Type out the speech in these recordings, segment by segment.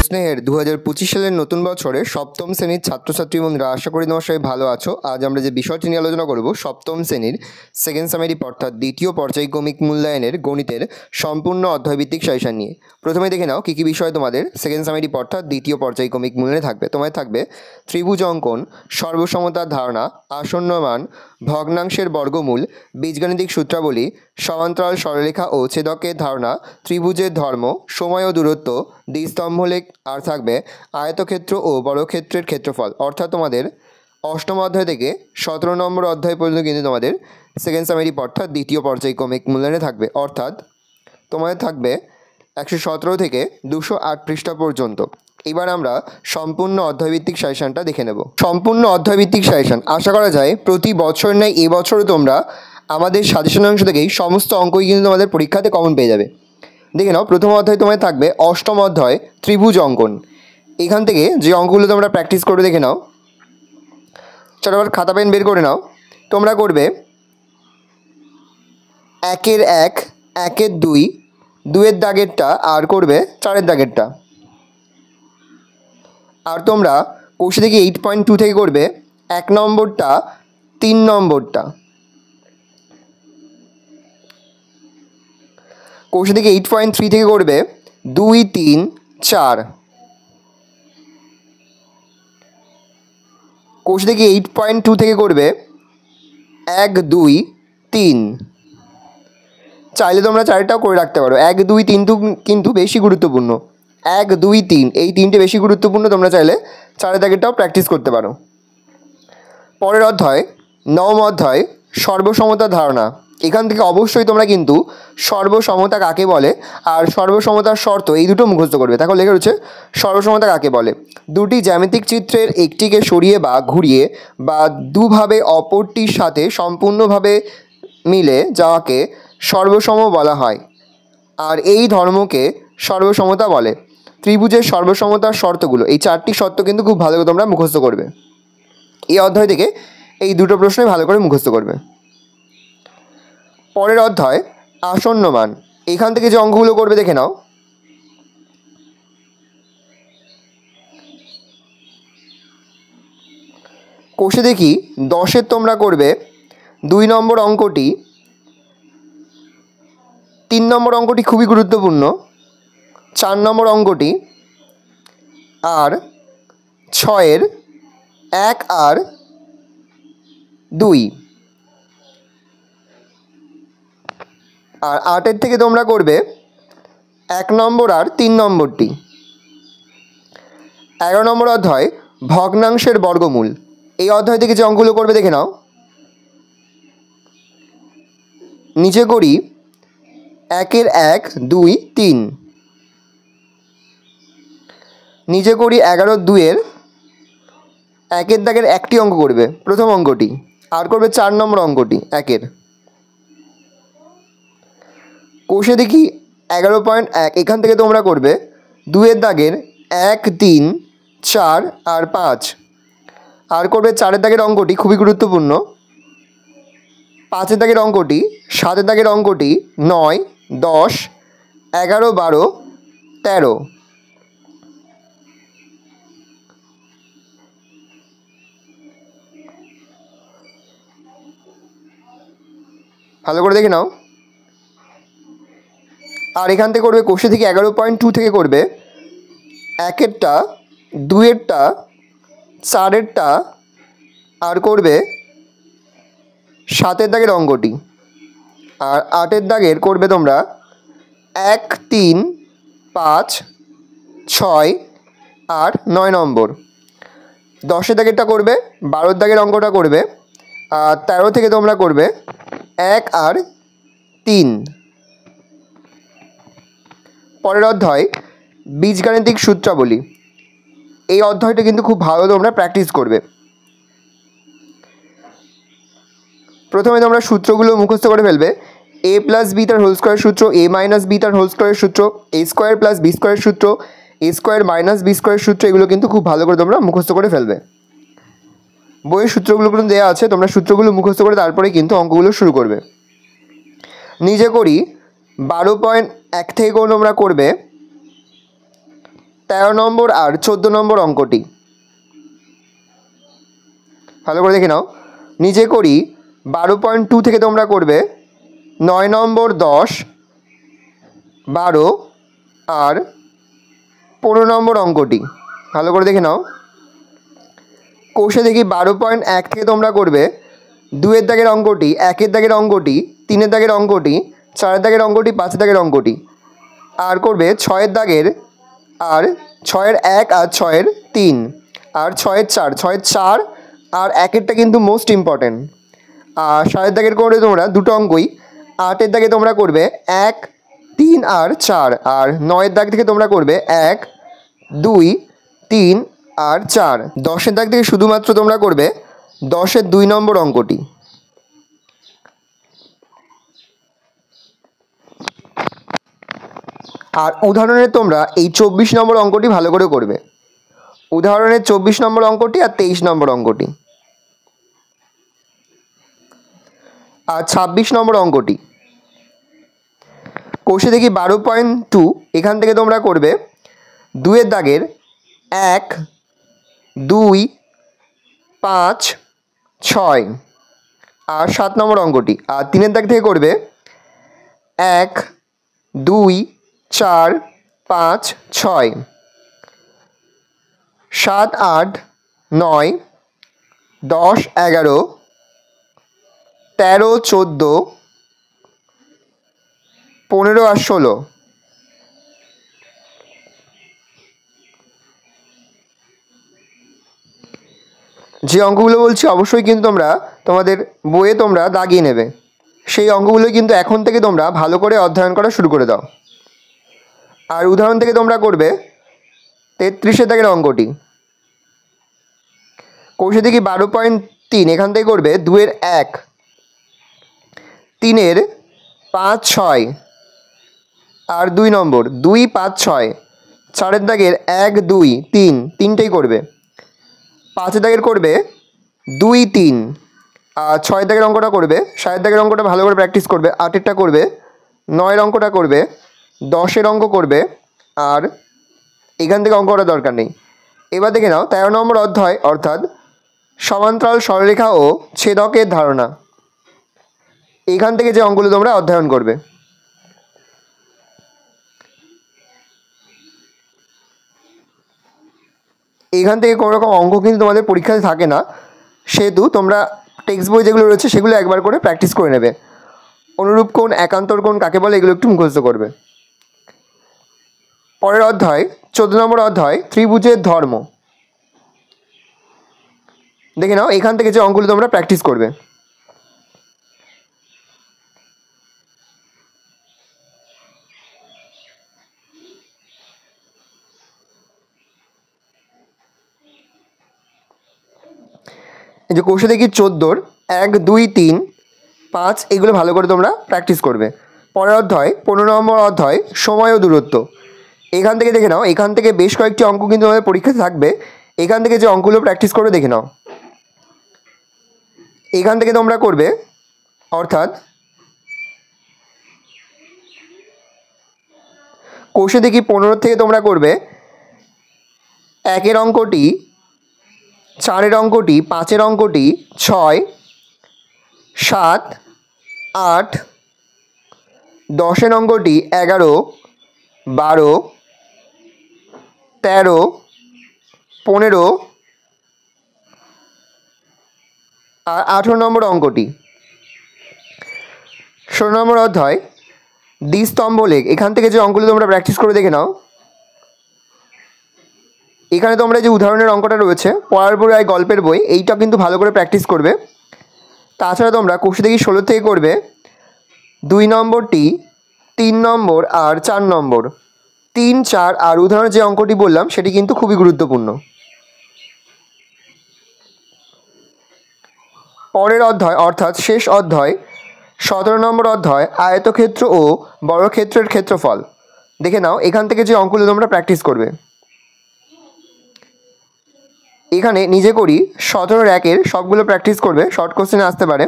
স্নেহের 2025 সালের নতুন বছরে সপ্তম শ্রেণীর ছাত্রছাত্রী বন্ধুরা, আশা করি তোমার সবাই ভালো আছো। আজ আমরা যে বিষয়টি নিয়ে আলোচনা করব, সপ্তম শ্রেণীর সেকেন্ড সামেরিপ অর্থাৎ দ্বিতীয় পর্যায়ক্রমিক মূল্যায়নের গণিতের সম্পূর্ণ অধ্যায়ভিত্তিক সাজেশন নিয়ে। প্রথমে দেখে নাও কী কী বিষয় তোমাদের সেকেন্ড সামেরিপ অর্থাৎ দ্বিতীয় পর্যায়ক্রমিক মূল্যায়নে থাকবে। তোমাদের থাকবে ত্রিভুজ অঙ্কন, সর্বসমতার ধারণা, আসন্ন মান, ভগ্নাংশের বর্গমূল, বীজগাণিতিক সূত্রাবলী, সমান্তরাল সরলরেখা ও ছেদকের ধারণা, ত্রিভুজের ধর্ম, সময় ও দূরত্ব, দ্বিস্তম্ভলেখ, আর থাকবে আয়তক্ষেত্র ও বর্গক্ষেত্রের ক্ষেত্রফল। অর্থাৎ তোমাদের অষ্টম অধ্যায় থেকে 17 নম্বর অধ্যায় পর্যন্ত কিন্তু তোমাদের সেকেন্ড সামেরিপ অর্থাৎ দ্বিতীয় পর্যায়ক্রমিক মূল্যায়নে থাকবে। অর্থাৎ তোমাদের থাকবে 117 থেকে 208 পৃষ্ঠা পর্যন্ত। এবার আমরা সম্পূর্ণ অধ্যায়ভিত্তিক সাজেশনটা দেখে নেব। সম্পূর্ণ অধ্যায়ভিত্তিক সাজেশন আশা করা যায় প্রতি বছর নয় এবছরও তোমরা আমাদের সাজেশনের অংশ থেকেই সমস্ত অঙ্কই কিন্তু তোমাদের পরীক্ষাতে কমন পেয়ে যাবে। দেখে নাও, প্রথম অধ্যায় তোমাদের থাকবে অষ্টম অধ্যায় ত্রিভুজ অঙ্কন। এখান থেকে যে অঙ্কগুলো তোমরা প্র্যাকটিস করে দেখে নাও। চলো আবার খাতা পেন বের করে নাও। তোমরা করবে 1-এর 1, 1-এর 2, 2-এর দাগেরটা, আর করবে 4-এর দাগেরটা। আর তোমরা কোষে থেকে 8.2 থেকে করবে 1 নম্বরটা, 3 নম্বরটা। কোষে থেকে 8.3 থেকে করবে 2, 3, 4। কোষ থেকে 8.2 থেকে করবে 1, 2, 3। চাইলে তোমরা 4টাও করে রাখতে পারো। 1, 2, 3 কিন্তু বেশি গুরুত্বপূর্ণ। 1, 2, 3 এই 3টে বেশি গুরুত্বপূর্ণ। তোমরা চাইলে 4 দাগেরটাও প্র্যাকটিস করতে পারো। পরের অধ্যায় নবম অধ্যায় সর্বসমতার ধারণা। এখান থেকে অবশ্যই তোমরা কিন্তু সর্বসমতা কাকে বলে আর সর্বসমতার শর্ত এই দুটো মুখস্থ করবে। দেখো লেখা রয়েছে সর্বসমতা কাকে বলে। দুটি জ্যামিতিক চিত্রের একটিকে সরিয়ে বা ঘুরিয়ে বা দুভাবে অপরটির সাথে সম্পূর্ণভাবে মিলে যাওয়াকে সর্বসম বলা হয়, আর এই ধর্মকে সর্বসমতা বলে। ত্রিভুজের সর্বসমতার শর্তগুলো, এই 4টি শর্ত কিন্তু খুব ভালো করে তোমরা মুখস্থ করবে। এই অধ্যায় থেকে এই দুটো প্রশ্নই ভালো করে মুখস্থ করবে। পরের অধ্যায় আসন্ন মান। এখান থেকে যে অঙ্কগুলো করবে দেখে নাও। কোষে দেখি 10-এর তোমরা করবে 2 নম্বর অঙ্কটি, 3 নম্বর অঙ্কটি খুবই গুরুত্বপূর্ণ, 4 নম্বর অঙ্কটি, আর 6-এর 1 আর 2। আর 8-এর থেকে তোমরা করবে 1 নম্বর আর 3 নম্বরটি। 11 নম্বর অধ্যায় ভগ্নাংশের বর্গমূল। এই অধ্যায় থেকে যে অঙ্কগুলো করবে দেখে নাও। নিচে করি 1-এর 1, 2, 3। নিচে করি 11-এর 2-এর 1-এর দাগের একটি অঙ্ক করবে, প্রথম অঙ্কটি, আর করবে 4 নম্বর অঙ্কটি 1-এর। কোষে দেখি 11.1, এখান থেকে তোমরা করবে 2-এর দাগের 1, 3, 4 আর 5। আর করবে 4-এর দাগের অঙ্কটি খুবই গুরুত্বপূর্ণ, 5-এর দাগের অঙ্কটি, 7-এর দাগের অঙ্কটি, 9, 10, 11, 12, 13। ভালো করে দেখে নাও। আর এখান থেকে করবে কোষে থেকে 11.2 থেকে করবে 1-এরটা, 2-এরটা, 4-এরটা, আর করবে 7-এর দাগের অঙ্কটি। আর 8-এর দাগের করবে তোমরা 1, 3, 5, 6 আর 9 নম্বর। 10-এর দাগেরটা করবে, 12-এর দাগের অঙ্কটা করবে, আর 13 থেকে তোমরা করবে 1 আর 3। পরের অধ্যায় বীজগাণিতিক সূত্রাবলী। এই অধ্যায়টা কিন্তু খুব ভালো তোমরা প্র্যাকটিস করবে। প্রথমে তোমরা সূত্রগুলো মুখস্থ করে ফেলবে। a প্লাস বি তার হোল স্কোয়ার সূত্র, a মাইনাস বি তার হোল স্কোয়ারের সূত্র, a স্কোয়ার প্লাস বি স্কোয়ারের সূত্র, a স্কোয়ার মাইনাস বি স্কোয়ারের সূত্র, এগুলো কিন্তু খুব ভালো করে তোমরা মুখস্থ করে ফেলবে। বইয়ের সূত্রগুলো কিন্তু দেওয়া আছে, তোমরা সূত্রগুলো মুখস্থ করে তারপরে কিন্তু অঙ্কগুলো শুরু করবে। নিজে করি 12.1 থেকে তোমরা করবে 13 নম্বর আর 14 নম্বর অঙ্কটি। ভালো করে দেখে নাও। নিচে করি 12.2 থেকে তোমরা করবে 9 নম্বর, 10, 12 আর 15 নম্বর অঙ্কটি। ভালো করে দেখে নাও। কোষে দেখি 12.1 থেকে তোমরা করবে 2-এর দাগের অঙ্কটি, 1-এর দাগের অঙ্কটি, 3-এর দাগের অঙ্কটি, 4-এর দাগের অঙ্কটি, 5-এর দাগের অঙ্কটি, আর করবে 6-এর দাগের, আর 6-এর 1 আর 6-এর 3 আর 6-এর 4, 6-এর 4 আর 1-এরটা কিন্তু মোস্ট ইম্পর্টেন্ট। আর 7-এর দাগের করবে তোমরা দুটো অঙ্কই। 8-এর দাগে তোমরা করবে 1, 3 আর 4, আর 9-এর দাগ থেকে তোমরা করবে 1, 2, 3 আর 4। 10-এর দাগ থেকে শুধুমাত্র তোমরা করবে 10-এর 2 নম্বর অঙ্কটি। আর উদাহরণে তোমরা এই 24 নম্বর অঙ্কটি ভালো করে করবে। উদাহরণের 24 নম্বর অঙ্কটি আর 23 নম্বর অঙ্কটি। আর 26 নম্বর অঙ্কটি। কোষে দেখি 12.2, এখান থেকে তোমরা করবে 2-এর দাগের 1, 2, 5, 6 আর 7 নম্বর অঙ্কটি। আর 3-এর দাগ থেকে করবে 1, 2, 4, 5, 6, 7, 8, 9, 10, 11, 13, 14, 15 আর 16। যে অঙ্কগুলো বলছি অবশ্যই কিন্তু তোমরা তোমাদের বইয়ে তোমরা দাগিয়ে নেবে। সেই অঙ্কগুলো কিন্তু এখন থেকে তোমরা ভালো করে অধ্যয়ন করা শুরু করে দাও। আর উদাহরণ থেকে তোমরা করবে 33-এর দাগের অঙ্কটি। কোষে দেখি 12.3, এখান থেকে করবে 2-এর 1, 3-এর 5, 6 আর 2 নম্বর, 2, 5, 6, 4-এর দাগের 1, 2, 3, তিনটেই করবে। 5-এর দাগের করবে 2, 3 আর 6-এর দাগের অঙ্কটা করবে। 7-এর দাগের অঙ্কটা ভালো করে প্র্যাকটিস করবে। 8-এরটা করবে, 9-এর অঙ্কটা করবে, 10-এর অঙ্ক করবে, আর এখান থেকে অঙ্ক করার দরকার নেই। এবার দেখে নাও 13 নম্বর অধ্যায়, অর্থাৎ সমান্তরাল সরলরেখা ও ছেদকের ধারণা। এইখান থেকে যে অঙ্কগুলো তোমরা অধ্যয়ন করবে। এইখান থেকে কোনো রকম অঙ্ক কিন্তু তোমাদের পরীক্ষাতে থাকে না, সেহেতু তোমরা টেক্সট বই যেগুলো রয়েছে সেগুলো একবার করে প্র্যাকটিস করে নেবে। অনুরূপ কোণ, একান্তর কোণ কাকে বলে এগুলো একটু মুখস্থ করবে। পরের অধ্যায় 14 নম্বর অধ্যায়, ত্রিভুজের ধর্ম। দেখে নাও এখান থেকে যে অঙ্কগুলো তোমরা প্র্যাকটিস করবে। এই যে কোষে দেখি 14-র 1, 2, 3, 5 এগুলো ভালো করে তোমরা প্র্যাকটিস করবে। পরের অধ্যায় 15 নম্বর অধ্যায়, সময় ও দূরত্ব। এখান থেকে দেখে নাও, এখান থেকে বেশ কয়েকটি অঙ্ক কিন্তু তোমাদের পরীক্ষাতে থাকবে। এখান থেকে যে অঙ্কগুলো প্র্যাকটিস করে দেখে নাও। এখান থেকে তোমরা করবে, অর্থাৎ কোষে দেখি 15 থেকে তোমরা করবে 1-এর অঙ্কটি, 4-এর অঙ্কটি, 5-এর অঙ্কটি, 6, 7, 8, 10-এর অঙ্কটি, 11, 12, 13, 15 আর 18 নম্বর অঙ্কটি। 16 নম্বর অধ্যায়, দ্বিস্তম্ভ লেখ। এখান থেকে যে অঙ্কগুলো তোমরা প্র্যাকটিস করে দেখে নাও। এখানে তোমরা যে উদাহরণের অঙ্কটা রয়েছে পড়ার বই আর গল্পের বই, এইটা কিন্তু ভালো করে প্র্যাকটিস করবে। তাছাড়া তোমরা কোষে দেখি 16 থেকে করবে 2 নম্বরটি, 3 নম্বর আর 4 নম্বর। 3, 4 আর উদাহরণের যে অঙ্কটি বললাম সেটি কিন্তু খুবই গুরুত্বপূর্ণ। পরের অধ্যায়, অর্থাৎ শেষ অধ্যায় 17 নম্বর অধ্যায়, আয়তক্ষেত্র ও বর্গক্ষেত্রের ক্ষেত্রফল। দেখে নাও এখান থেকে যে অঙ্কগুলো তোমরা প্র্যাকটিস করবে। এখানে নিজে করি 17-র 1-এর সবগুলো প্র্যাকটিস করবে, শর্ট কোশ্চেনে আসতে পারে।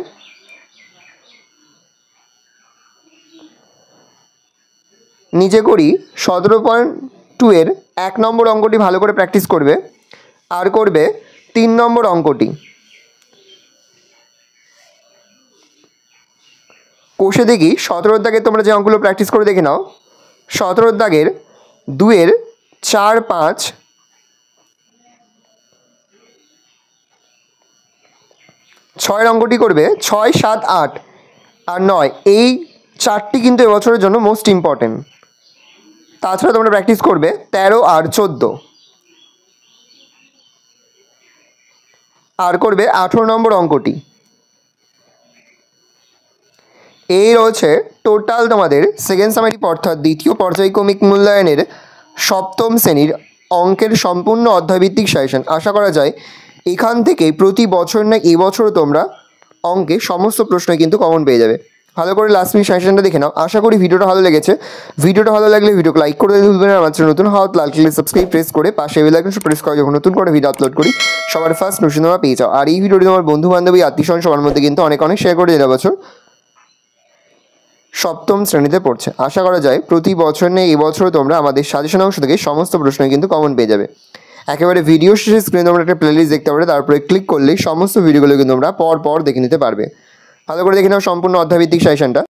নিজে করি 17.2 2 এর 1 নম্বর অঙ্কটি ভালো করে প্র্যাকটিস করবে, আর করবে 3 নম্বর অঙ্কটি। কোষে দেখি 17 দাগের তোমরা যে অঙ্কগুলো প্র্যাকটিস করে দেখে নাও। 17 দাগের 2 এর 4, 5, 6 অঙ্কটি করবে 6, 7, 8 আর 9। এই 4টি কিন্তু এবছরের জন্য মোস্ট ইম্পর্টেন্ট। তাছাড়া তোমরা প্র্যাকটিস করবে 13 আর 14, আর করবে 18 নম্বর অঙ্কটি। এই রয়েছে টোটাল তোমাদের সেকেন্ড সামারি অর্থাৎ দ্বিতীয় পর্যায়ক্রমিক মূল্যায়নের সপ্তম শ্রেণীর অঙ্কের সম্পূর্ণ অধ্যায়ভিত্তিক সাজেশন। আশা করা যায় এখান থেকে প্রতি বছর না এবছরও তোমরা অঙ্কে সমস্ত প্রশ্নই কিন্তু কমন পেয়ে যাবে। ভালো করে লাস্ট মিনিট সাজেশনটা দেখে নাও। আশা করি ভিডিওটা ভালো লেগেছে। ভিডিওটা ভালো লাগলে ভিডিওকে লাইক করে ভুলবেন না। আমার চ্যানেল নতুন হওয়া লাল ক্লিক সাবস্ক্রাইব প্রেস করে পাশে বেল আইকন প্রেস করে যখন নতুন করে ভিডিও আপলোড করি সবার ফার্স্ট নোটিফিকেশন তোমরা পেয়ে যাও। আর এই ভিডিওটি তোমার বন্ধু বান্ধবী আত্মীয়স্বজন সবার মধ্যে কিন্তু অনেক শেয়ার করে দিতে বছর সপ্তম শ্রেণীতে পড়ছে। আশা করা যায় প্রতি বছর নেই এবছরও তোমরা আমাদের সাজেশন অংশ থেকে সমস্ত প্রশ্নই কিন্তু কমন পেয়ে যাবে। একেবারে ভিডিও শেষে স্ক্রিনে তোমরা একটা প্লেলিস্ট দেখতে পাবে, তারপরে ক্লিক করলেই সমস্ত ভিডিওগুলো কিন্তু তোমরা পর পর দেখে নিতে পারবে। ভালো করে দেখে নাও সম্পূর্ণ অধ্যায়ভিত্তিক সাজেশনটা।